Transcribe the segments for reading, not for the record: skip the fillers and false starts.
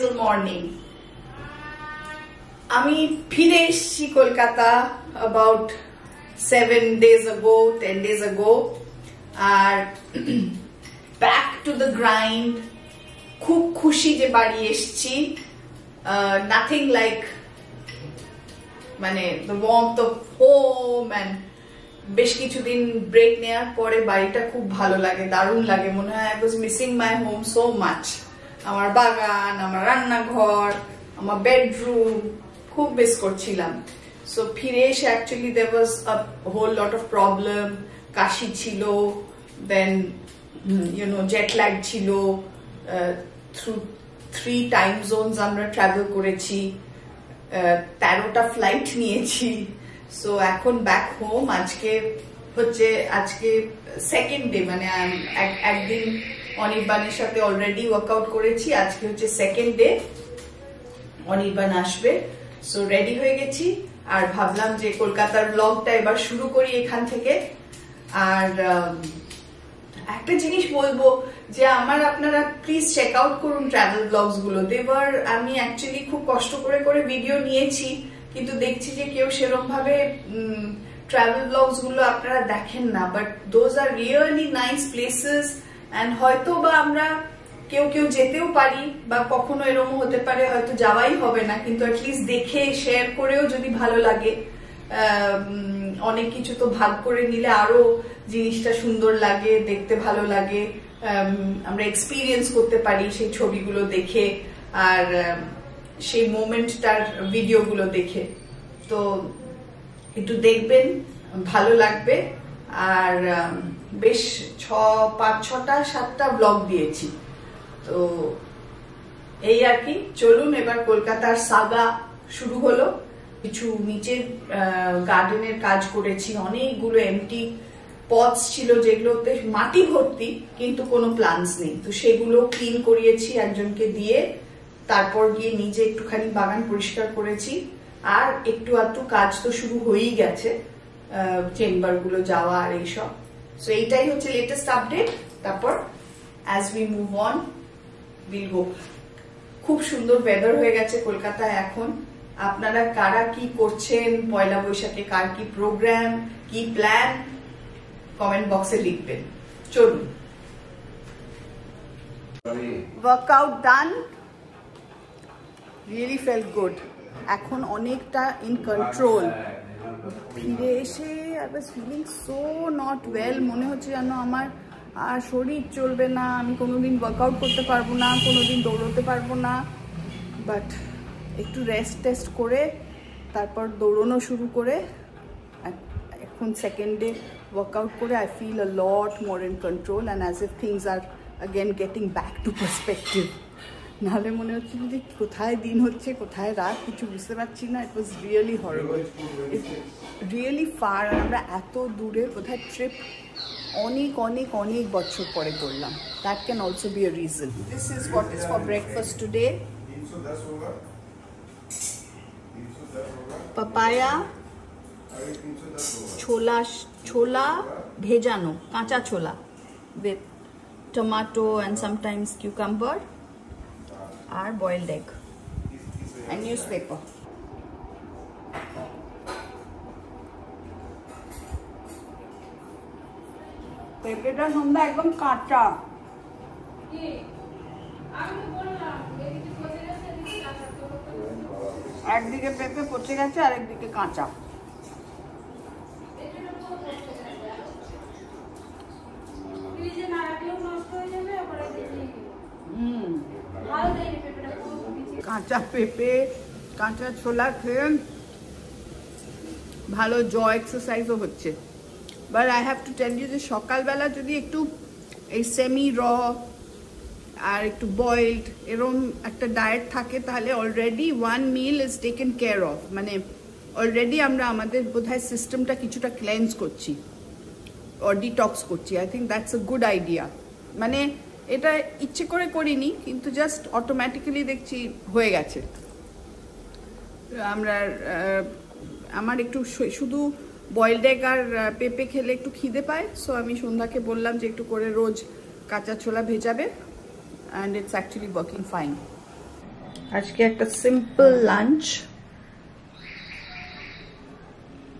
gentle morning. আমি ফিরে এসেছি Kolkata about 7 days ago, 10 days ago, R back to the grind. খুব খুশি যে বাড়ি এসেছি. Nothing like মানে the warmth of home and বেশ কিছুদিন ব্রেক নেওয়ার পরে বাড়িটা খুব ভালো লাগে, দারুণ লাগে, মনে হয় I was missing my home so much. আমার বাগান, আমার রান্নাঘর, আমার বেডরুম খুব মিস করছিলাম. সো ফিরে এসে actually there was a whole lot of problem. কাশি ছিল, then jet lag ছিল, through 3 time zones আমরা ট্রাভেল করেছি, 13টা ফ্লাইট নিয়েছি. সো এখন ব্যাক হোম. আজকে সেকেন্ড ডে, মানে একদিন অনির্বাণের সাথে অলরেডি ওয়ার্কআউট করেছি, আজকে হচ্ছে সেকেন্ড ডে. অনির্বাণ আসবে, সো রেডি হয়ে গেছি আর ভাবলাম যে কলকাতার ব্লগটা এবার শুরু করি এখান থেকে. আর একটা জিনিস বলবো যে আপনারা প্লিজ চেক আউট করুন ট্রাভেল ব্লগস গুলো. আমি অ্যাকচুয়ালি খুব কষ্ট করে ভিডিও নিয়েছি, কিন্তু দেখছি যে কেউ সেরকম ভাবে ট্রাভেল ব্লগস গুলো আপনারা দেখেন না. But those are really nice places, and হয়তো বা আমরা কেউ যেতেও পারি, বা কখনো এরকম হতে পারে হয়তো যাওয়াই হবে না, কিন্তু অ্যাটলিস্ট দেখে শেয়ার করেও যদি ভালো লাগে, অনেক কিছু তো ভাগ করে নিলে আরো জিনিসটা সুন্দর লাগে, দেখতে ভালো লাগে, আমরা এক্সপিরিয়েন্স করতে পারি সেই ছবিগুলো দেখে আর সেই মোমেন্টটার ভিডিওগুলো দেখে. তো একটু দেখবেন, ভালো লাগবে. আর বেশ 5-6টা 7টা ব্লগ দিয়েছি. তো এই আর কি, চলুন এবার কলকাতার সাগা শুরু হলো. কিছু নিচের গার্ডেনের কাজ করেছি, অনেকগুলো এমটি পটস ছিল যেগুলোতে মাটি ভর্তি কিন্তু কোনো প্লান্টস নেই, তো সেগুলো ক্লিন করিয়েছি একজনকে দিয়ে. তারপর গিয়ে নিজে একটুখানি বাগান পরিষ্কার করেছি. আর একটু আধটু কাজ তো শুরু হয়েই গেছে, চেম্বার গুলো যাওয়া আর এইসব. সো এইটাই হচ্ছে লেটেস্ট আপডেট. তারপর as we move on will go. খুব সুন্দর ওয়েদার হয়ে গেছে কলকাতায় এখন. আপনারা কারা কি করছেন, পয়লা বৈশাখে কার কি প্রোগ্রাম, কি প্ল্যান, কমেন্ট বক্সে লিখবেন. চলুন. Workout done, really felt good. এখন অনেকটা ইন কন্ট্রোল. ফিরে এসে I was feeling so not well. মনে হচ্ছে যেন আমার আর শরীর চলবে না, আমি কোনোদিন ওয়ার্কআউট করতে পারবো না, কোনোদিন দৌড়তে পারবো না. বাট একটু রেস্ট করে তারপর দৌড়ানো শুরু করে এখন সেকেন্ড ডে ওয়ার্কআউট করে I feel a lot more in control and as if things are again getting back to perspective. নাহলে মনে হচ্ছে যে কোথায় দিন হচ্ছে কোথায় রাত কিছু বুঝতে পারছি না. It was really horrible, really far. আমরা এত দূরে কোথায় ট্রিপ অনেক বছর পরে করলাম. That can also be a reason. This is what is for breakfast today. Papaya, ছোলা ভেজানো, কাঁচা ছোলা with tomato and sometimes cucumber, or boiled egg and newspaper. পেঁপেটা সন্ধ্যা একদম কাঁচা. একদিকে পেঁপে পচে গেছে আর একদিকে কাঁচা. কাঁচা পেঁপে, কাঁচা ছোলা খেয়ে ভালো জ এক্সারসাইজও হচ্ছে. But I have to tell you যে সকালবেলা যদি একটু এই সেমি র আর একটু বয়েলড এরম একটা ডায়েট থাকে তাহলে already 1 meal is taken care of. মানে অলরেডি আমরা আমাদের বোধহয় সিস্টেমটা কিছুটা ক্লেন্স করছি or detox করছি. I think that's a good idea. মানে এটা ইচ্ছে করে করিনি, কিন্তু জাস্ট অটোমেটিক্যালি দেখছি হয়ে গেছে. আমার একটু শুধু বয়েলড এগ আর পেঁপে খেলে একটু খিদে পায়. সো আমি সন্ধ্যাকে বললাম যে একটু করে রোজ কাঁচা ছোলা ভেজাবে, and it's actually working fine. আজকে একটা সিম্পল লাঞ্চ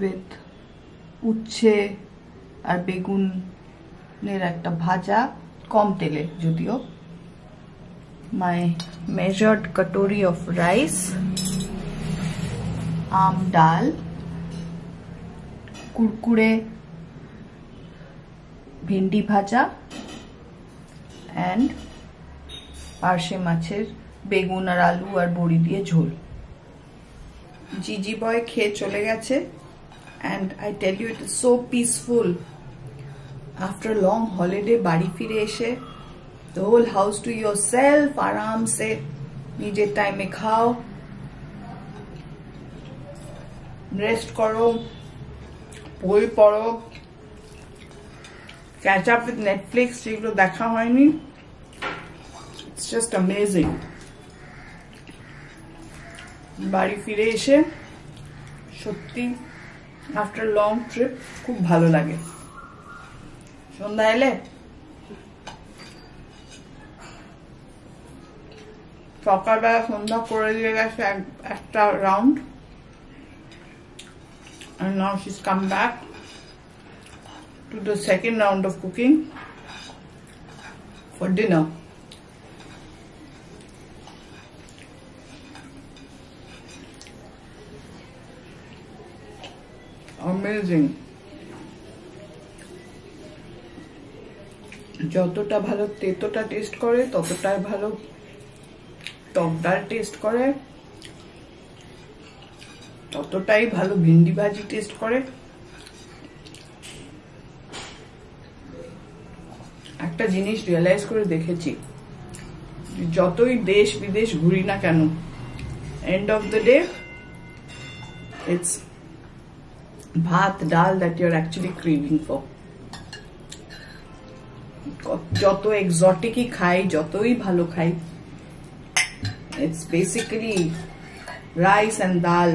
উইথ উচ্ছে আর বেগুনের একটা ভাজা, কম তেলে যদিও। মাই মেজার্ড কটোরি অফ রাইস, আম ডাল, কুরকুরে ভেন্ডি ভাজা অ্যান্ড পার্শে মাছের বেগুন আর আলু আর বড়ি দিয়ে ঝোল। জিজি বয় খেয়ে চলে গেছে and I tell you it is so peaceful after a long holiday। বাড়ি ফিরে এসে the whole house to yourself, আরাম সে নিজের টাইমে খাও, রেস্ট করো, বই পড়ো, catch up with Netflix যেগুলো দেখা হয়নি। It's just amazing। বাড়ি ফিরে এসে সত্যি আফটার লং ট্রিপ খুব ভালো লাগে। সন্ধ্যা এলে সকালবেলা সন্ধ্যা করে দিয়ে গেছে একটা round, and now she's come back to the second round of cooking for dinner। Amazing. যতটা ভালো তেতোটা টেস্ট করে ততটাই ভালো টক ডাল টেস্ট করে, ততটাই ভালো ভেন্ডি ভাজি টেস্ট করে। একটা জিনিস রিয়েলাইজ করে দেখেছি, যতই দেশ বিদেশ ঘুরি না কেন, end of the day it's ভাত ডাল that you're actually craving for। যত এক্সোটিকই খাই, যতই ভালো খাই, it's basically rice and dal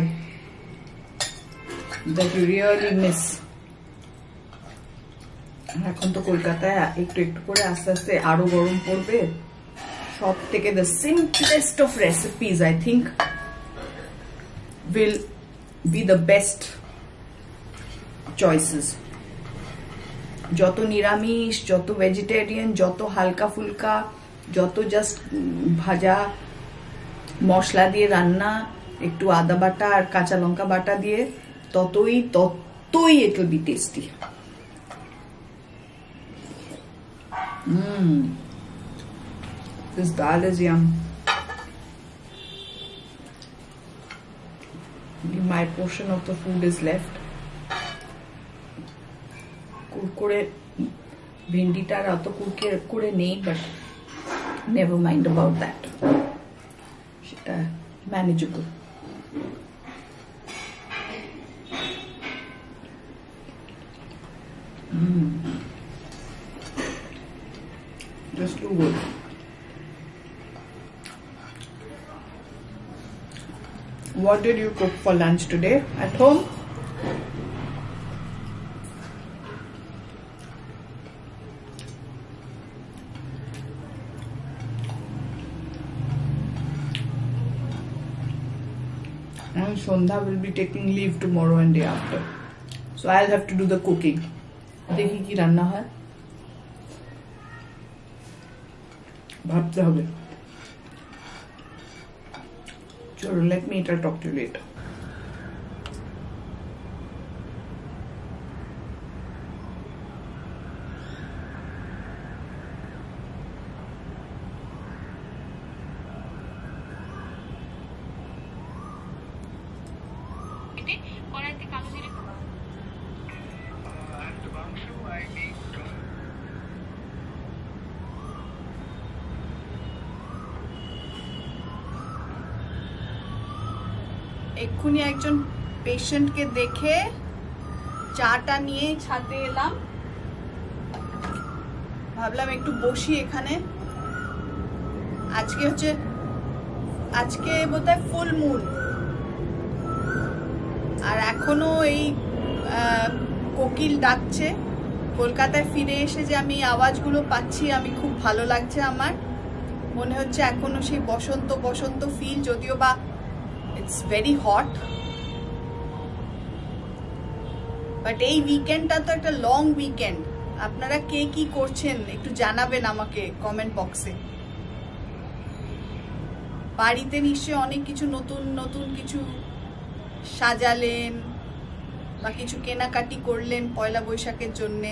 that you really miss। এখন তো কলকাতায় একটু একটু করে আস্তে আস্তে আরো গরম পড়বে। সব থেকে the simplest of recipes I think will be the best choices। যত নিরামিষ, যত ভেজিটেরিয়ান, যত হালকা ফুলকা, যত জাস্ট ভাজা মশলা দিয়ে রান্না, একটু আদা বাটা আর কাঁচা লঙ্কা বাটা দিয়ে, ততই it will be tasty। This dal is yum। My portion of the food is left। Kurkure ভেন্ডিটার অত কুরকুরে নেই, but never mind about that, সেটা manageable. Just too good। What did you cook for lunch today at home? And Sondha will be taking leave tomorrow and day after, so I'll have to do the cooking। দেখি কি রান্না হয়, ভাবতে হবে। চলো, let me eat, I'll talk to you later। এক্ষুনি একজন পেশেন্টকে দেখে চাটা নিয়ে ছাদে এলাম, ভাবলাম একটু বসি এখানে। আজকে বোধহয় ফুল মুন, আর এখনো এই কোকিল ডাকছে। কলকাতায় ফিরে এসে যে আমি আওয়াজগুলো পাচ্ছি, আমি খুব ভালো লাগছে আমার। মনে হচ্ছে এখনো সেই বসন্ত বসন্ত ফিল, যদিও বা ইটস ভেরি হট। বাট এই উইকেন্ডটা তো একটা লং উইকেন্ড। আপনারা কে কি করছেন একটু জানাবেন আমাকে কমেন্ট বক্সে। বাড়িতে নিশ্চয়ই অনেক কিছু নতুন নতুন কিছু সাজালেন বা কিছু কেনাকাটি করলেন পয়লা বৈশাখের জন্যে,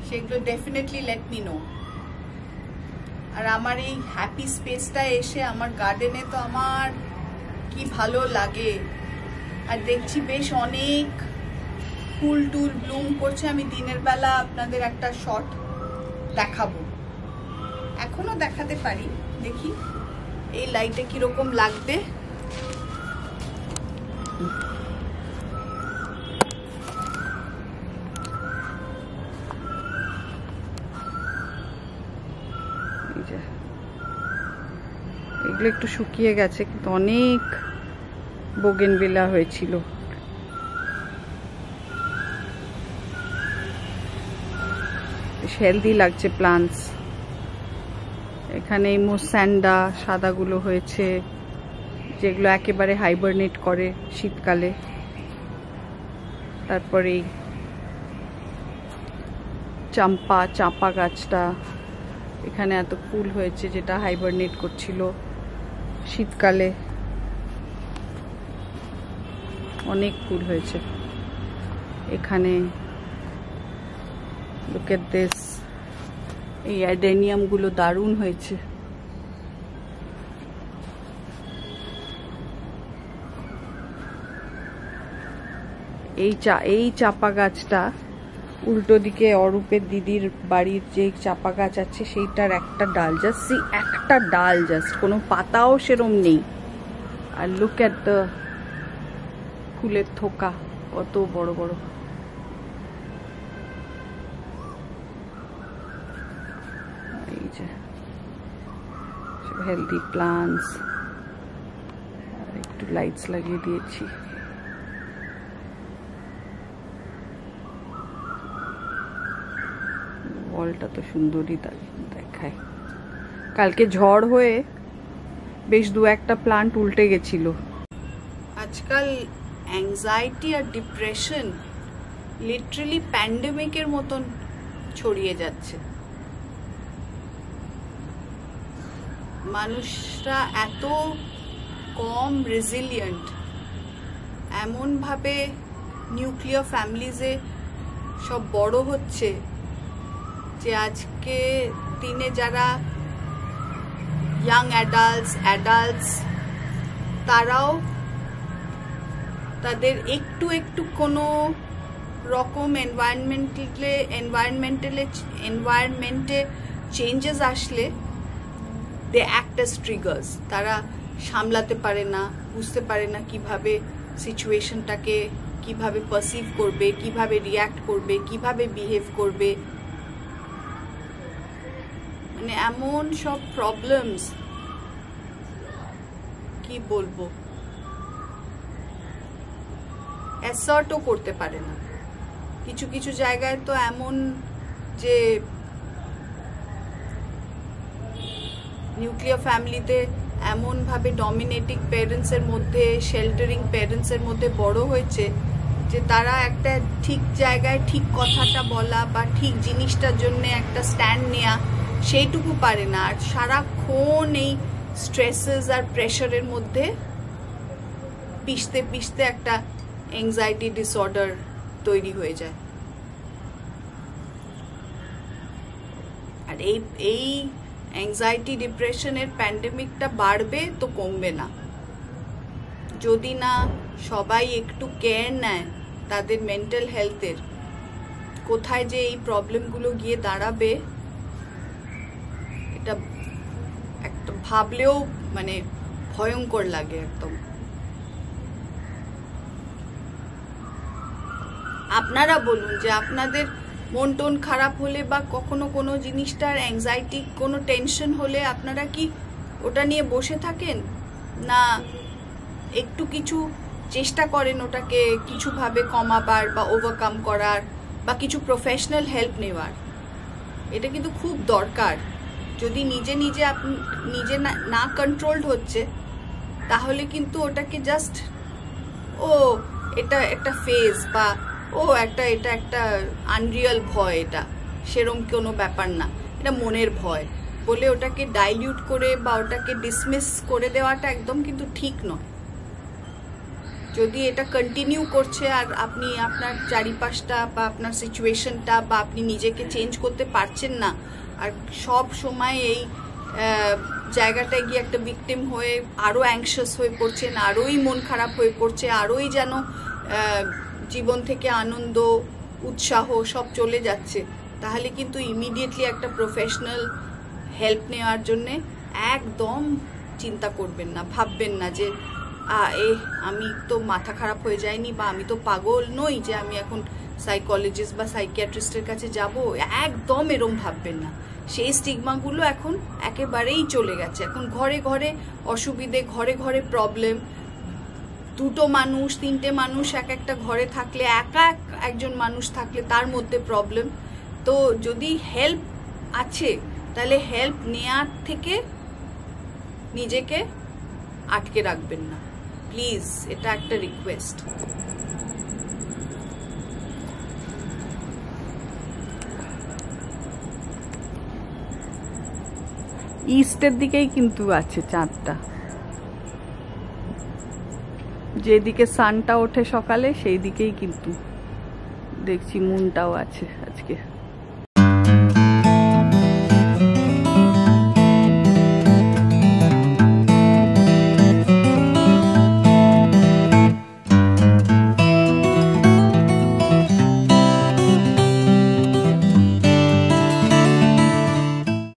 সেগুলো ডেফিনেটলি লেট মি নো। আর আমার এই হ্যাপি স্পেসটা এসে আমার গার্ডেনে তো আমার কি ভালো লাগে। আর দেখছি বেশ অনেক ফুল টুল ব্লুম করছে। আমি দিনের বেলা আপনাদের একটা শট দেখাবো, এখনো দেখাতে পারি, দেখি এই লাইটে কিরকম লাগবে। এগুলো একটু শুকিয়ে গেছে, কিন্তু অনেক বোগেনভিলা হয়েছিল। হেলদি লাগছে প্লান্টস। এখানে মোসান্ডা সাদাগুলো হয়েছে, যেগুলো একেবারে হাইবারনেট করে শীতকালে। তারপরে চাঁপা গাছটা, এখানে এত ফুল হয়েছে যেটা হাইবারনেট করছিল শীতকালে। অনেক ফুল হয়েছে এখানে। লুক এট দিস, এই অ্যাডেনিয়াম গুলো দারুণ হয়েছে। এই চাপা গাছটা উল্টো দিকে অরূপের দিদির বাড়ির যে চাপা গাছ আছে সেইটার একটা ডাল, জাস্ট একটা ডাল, জাস্ট কোনো পাতাও সেরম নেই। আর লুক এট দ্য ফুলের থোকা, কত বড় বড়। এই যে হেলদি প্লান্টস। একটু লাইটস লাগিয়ে দিয়েছি। ওয়ালটা তো সুন্দরই দেখায়। কালকে ঝড় হয়ে বেশ দু একটা প্লান্ট উল্টে গেছিল। আজকাল অ্যাংজাইটি আর ডিপ্রেশন লিটারালি প্যান্ডেমিকের মতন ছড়িয়ে যাচ্ছে। মানুষরা এত কম রেজিলিয়েন্ট, এমনভাবে নিউক্লিয়ার ফ্যামিলিজে সব বড় হচ্ছে যে আজকে দিনে যারা ইয়াং অ্যাডাল্টস তারাও তাদের একটু একটু কোনো রকম এনভায়রনমেন্টে চেঞ্জেস আসলে দে অ্যাক্ট অ্যাজ ট্রিগার্স। তারা সামলাতে পারে না, বুঝতে পারে না কিভাবে সিচুয়েশনটাকে কিভাবে পারসিভ করবে, কিভাবে রিয়াক্ট করবে, কিভাবে বিহেভ করবে। মানে এমন সব প্রবলেমস, কি বলবো, অ্যাসার্টও করতে পারে না। কিছু কিছু জায়গায় তো এমন যে নিউক্লিয়ার ফ্যামিলিতে এমনভাবে ডমিনেটিং প্যারেন্টসের মধ্যে, শেল্টারিং প্যারেন্টসের মধ্যে বড় হয়েছে যে তারা একটা ঠিক জায়গায় ঠিক কথাটা বলা বা ঠিক জিনিসটার জন্য একটা স্ট্যান্ড নেওয়া সেইটুকু পারে না। আর সারাক্ষণ এই স্ট্রেসেস আর প্রেশারের মধ্যে পিষতে পিষতে একটা অ্যাংজাইটি ডিসঅর্ডার তৈরি হয়ে যায়। আর এই অ্যাংজাইটি ডিপ্রেশনের প্যান্ডেমিকটা বাড়বে তো কমবে না, যদি না সবাই একটু কেয়ার নেয় তাদের মেন্টাল হেলথের। কোথায় যে এই প্রবলেমগুলো গিয়ে দাঁড়াবে এটা একটা ভাবলেও মানে ভয়ঙ্কর লাগে একদম। আপনারা বলুন যে আপনাদের মন টন খারাপ হলে বা কখনো কোনো জিনিসটার অ্যাংজাইটি, কোনো টেনশন হলে আপনারা কি ওটা নিয়ে বসে থাকেন, না একটু কিছু চেষ্টা করেন ওটাকে কিছুভাবে কমাবার বা ওভারকাম করার বা কিছু প্রফেশনাল হেল্প নেওয়ার? এটা কিন্তু খুব দরকার যদি নিজে নিজে আপনি নিজে না কন্ট্রোলড হচ্ছে, তাহলে কিন্তু ওটাকে জাস্ট এটা একটা ফেজ বা এটা একটা আনরিয়াল ভয়, এটা সেরম কোনো ব্যাপার না, এটা মনের ভয় বলে ওটাকে ডাইলিউট করে বা ওটাকে ডিসমিস করে দেওয়াটা একদম কিন্তু ঠিক নয়। যদি এটা কন্টিনিউ করছে আর আপনি আপনার চারিপাশটা বা আপনার সিচুয়েশনটা বা আপনি নিজেকে চেঞ্জ করতে পারছেন না, আর সব সময় এই জায়গাটায় গিয়ে একটা ভিকটিম হয়ে আরো অ্যাংশাস হয়ে পড়ছেন, আরোই মন খারাপ হয়ে পড়ছে, আরোই যেন জীবন থেকে আনন্দ উৎসাহ সব চলে যাচ্ছে, তাহলে কিন্তু ইমিডিয়েটলি একটা প্রফেশনাল হেল্প নেওয়ার জন্য একদম চিন্তা করবেন না, ভাববেন না যে আমি তো মাথা খারাপ হয়ে যায়নি বা আমি তো পাগল নই যে আমি এখন সাইকোলজিস্ট বা সাইকিয়াট্রিস্টের কাছে যাব, একদম এরম ভাববেন না। সেই স্টিগমাগুলো এখন একেবারেই চলে গেছে। এখন ঘরে ঘরে অসুবিধে, ঘরে ঘরে প্রবলেম, দুটো মানুষ তিনটে মানুষ একটা ঘরে থাকলে, একজন মানুষ থাকলে তার মধ্যে প্রবলেম। তো যদি হেল্প আছে তাহলে হেল্প নেওয়ার থেকে নিজেকে আটকে রাখবেন না প্লিজ, এটা একটা রিকোয়েস্ট। ইস্টের দিকেই কিন্তু আছে চাঁদটা, যেদিকে সানটা ওঠে সকালে সেই দিকেই কিন্তু দেখছি মুনটাও আছে আজকে।